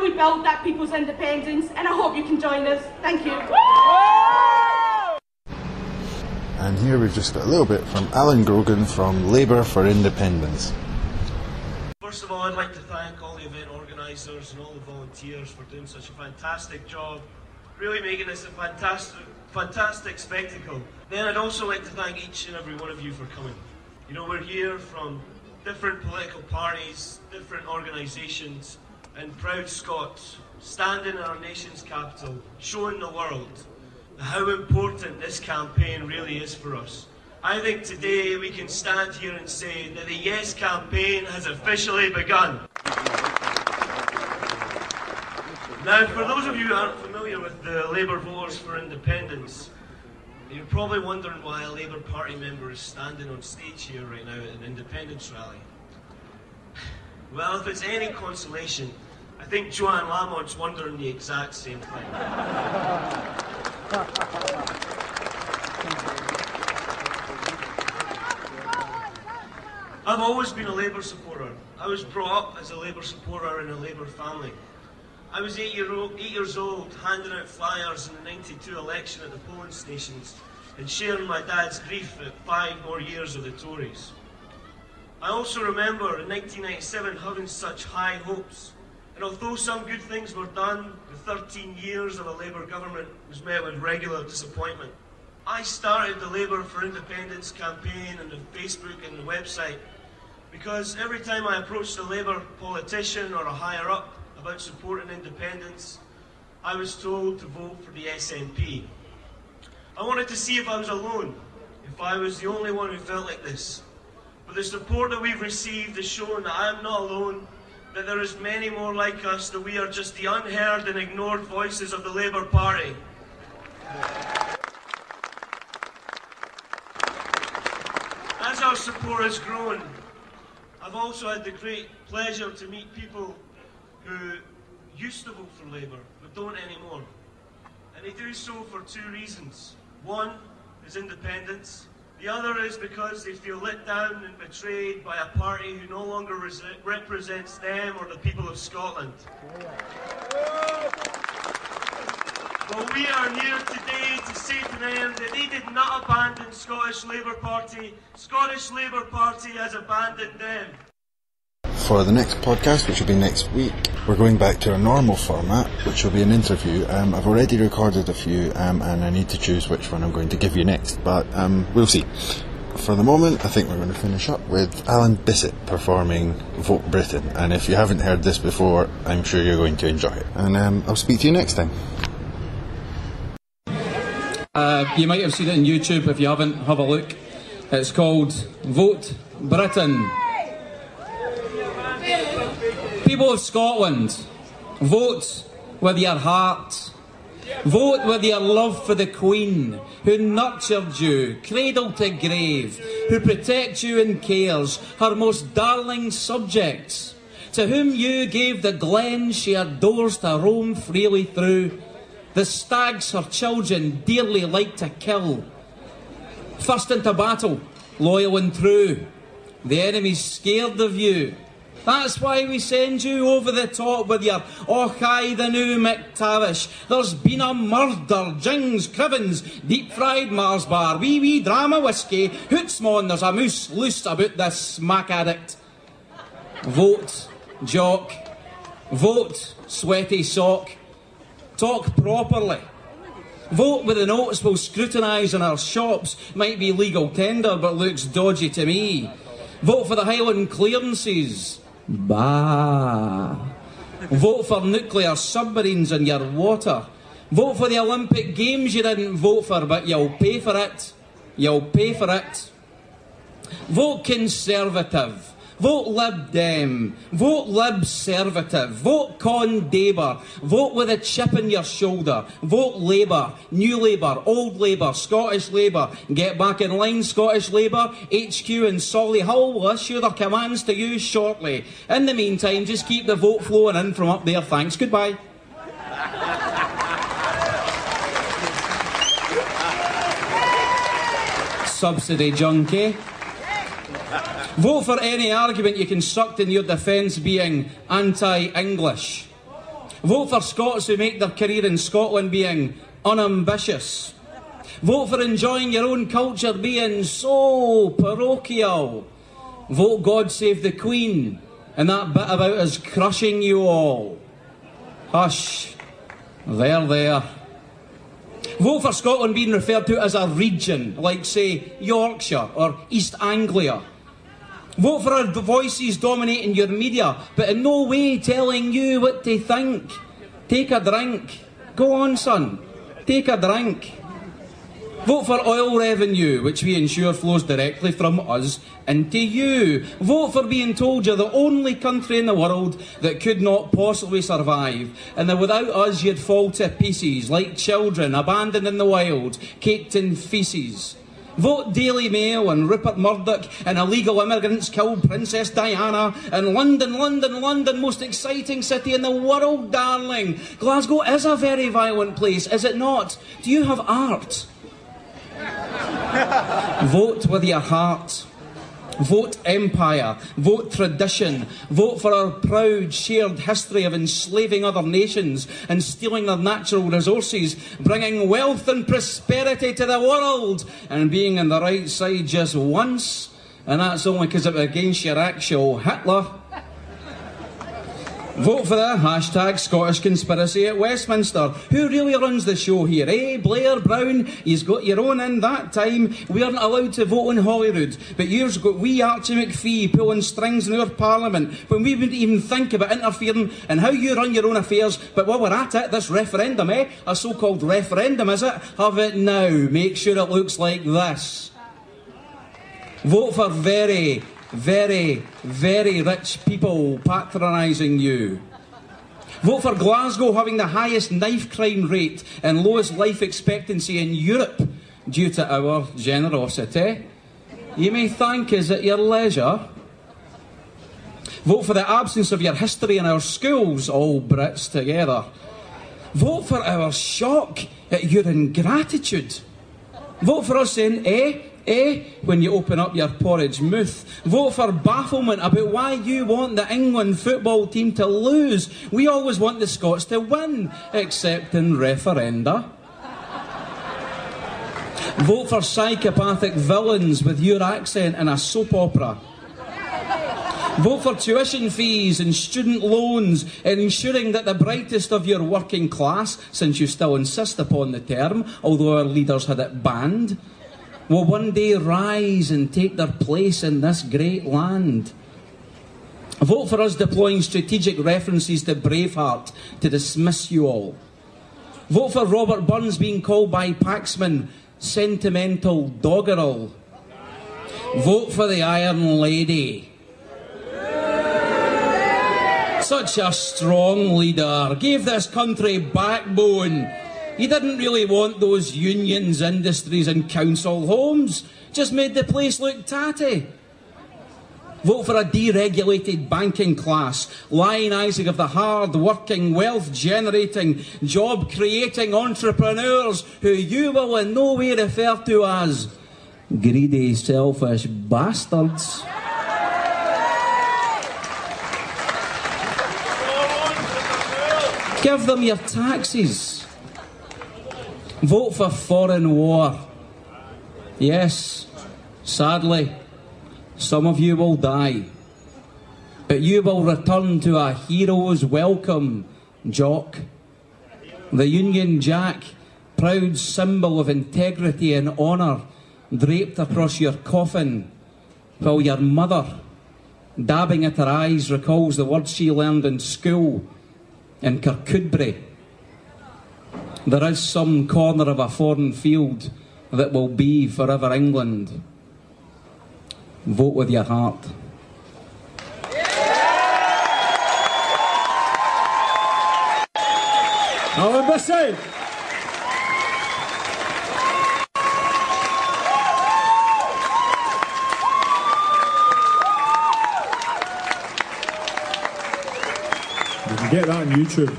we build that people's independence, and I hope you can join us. Thank you. And here we've just got a little bit from Alan Grogan from Labour for Independence. First of all, I'd like to thank all the event organisers and all the volunteers for doing such a fantastic job, really making this a fantastic spectacle. Then I'd also like to thank each and every one of you for coming. You know, we're here from different political parties, different organisations, and proud Scots, standing in our nation's capital, showing the world how important this campaign really is for us. I think today we can stand here and say that the Yes campaign has officially begun. Now, for those of you who aren't familiar with the Labour Voters for Independence, you're probably wondering why a Labour Party member is standing on stage here right now at an independence rally. Well, if it's any consolation, I think Joanne Lamont's wondering the exact same thing. I've always been a Labour supporter. I was brought up as a Labour supporter in a Labour family. I was 8 years old, handing out flyers in the '92 election at the polling stations and sharing my dad's grief at 5 more years of the Tories. I also remember in 1997 having such high hopes, and although some good things were done, the 13 years of a Labour government was met with regular disappointment. I started the Labour for Independence campaign on the Facebook and the website because every time I approached a Labour politician or a higher up about supporting independence, I was told to vote for the SNP. I wanted to see if I was alone, if I was the only one who felt like this. But the support that we've received has shown that I am not alone, that there is many more like us, that we are just the unheard and ignored voices of the Labour Party. As our support has grown, I've also had the great pleasure to meet people who used to vote for Labour, but don't anymore. And they do so for 2 reasons. One is independence. The other is because they feel let down and betrayed by a party who no longer represents them or the people of Scotland. Well, we are here today to say to them that they did not abandon Scottish Labour Party. Scottish Labour Party has abandoned them. For the next podcast, which will be next week, we're going back to our normal format, which will be an interview. I've already recorded a few, and I need to choose which one I'm going to give you next, but we'll see. For the moment, I think we're going to finish up with Alan Bissett performing Vote Britain, and if you haven't heard this before, I'm sure you're going to enjoy it. And I'll speak to you next time. You might have seen it on YouTube. If you haven't, have a look. It's called Vote Britain. People of Scotland, vote with your heart. Vote with your love for the Queen, who nurtured you, cradle to grave, who protects you and cares, her most darling subjects, to whom you gave the glen she adores to roam freely through, the stags her children dearly like to kill. First into battle, loyal and true, the enemy's scared of you. That's why we send you over the top with your Och aye the new McTavish. There's been a murder, jings, crivens, deep-fried Mars bar, wee drama whiskey, hootsmon, there's a moose loose about this smack addict. Vote, jock. Vote, sweaty sock. Talk properly. Vote with the notes we'll scrutinise in our shops. Might be legal tender, but looks dodgy to me. Vote for the Highland clearances. Bah. Vote for nuclear submarines in your water. Vote for the Olympic Games you didn't vote for, but you'll pay for it. You'll pay for it. Vote Conservative. Vote Lib Dem. Vote Lib-Servative. Vote Con-Daber. Vote with a chip in your shoulder. Vote Labour. New Labour. Old Labour. Scottish Labour. Get back in line, Scottish Labour. HQ in Solihull will issue their commands to you shortly. In the meantime, just keep the vote flowing in from up there. Thanks. Goodbye. Subsidy junkie. Vote for any argument you construct in your defence being anti-English. Vote for Scots who make their career in Scotland being unambitious. Vote for enjoying your own culture being so parochial. Vote God Save the Queen and that bit about us crushing you all. Hush. There. Vote for Scotland being referred to as a region, like, say, Yorkshire or East Anglia. Vote for our voices dominating your media, but in no way telling you what to think. Take a drink. Go on, son. Take a drink. Vote for oil revenue, which we ensure flows directly from us into you. Vote for being told you're the only country in the world that could not possibly survive, and that without us you'd fall to pieces, like children abandoned in the wild, caked in faeces. Vote Daily Mail and Rupert Murdoch and illegal immigrants killed Princess Diana and London, most exciting city in the world, darling. Glasgow is a very violent place, is it not? Do you have art? Vote with your heart. Vote empire. Vote tradition. Vote for our proud shared history of enslaving other nations and stealing their natural resources, bringing wealth and prosperity to the world, and being on the right side just once, and that's only because it was against your actual Hitler. Vote for the hashtag Scottish conspiracy at Westminster. Who really runs the show here, eh? Blair, Brown, you've got your own in that time. We aren't allowed to vote in Holyrood, but you've got wee Archie McPhee pulling strings in our parliament when we wouldn't even think about interfering in how you run your own affairs. But while we're at it, this referendum, eh? A so-called referendum, is it? Have it now. Make sure it looks like this. Vote for very rich people patronising you. Vote for Glasgow having the highest knife crime rate and lowest life expectancy in Europe due to our generosity. You may thank us at your leisure. Vote for the absence of your history in our schools, all Brits together. Vote for our shock at your ingratitude. Vote for us saying, when you open up your porridge mouth. Vote for bafflement about why you want the England football team to lose. We always want the Scots to win, except in referenda. Vote for psychopathic villains with your accent in a soap opera. Vote for tuition fees and student loans, and ensuring that the brightest of your working class, since you still insist upon the term, although our leaders had it banned, will one day rise and take their place in this great land. Vote for us deploying strategic references to Braveheart to dismiss you all. Vote for Robert Burns being called by Paxman sentimental doggerel. Vote for the Iron Lady. Such a strong leader, gave this country backbone. He didn't really want those unions, industries and council homes. Just made the place look tatty. Vote for a deregulated banking class, lionising of the hard-working, wealth-generating, job-creating entrepreneurs who you will in no way refer to as greedy, selfish bastards. Give them your taxes. Vote for foreign war. Yes, sadly, some of you will die, but you will return to a hero's welcome, Jock. The Union Jack, proud symbol of integrity and honour, draped across your coffin, while your mother, dabbing at her eyes, recalls the words she learned in school in Kirkcudbright. There is some corner of a foreign field that will be forever England. Vote with your heart. Alan Bissey. You can get that on YouTube.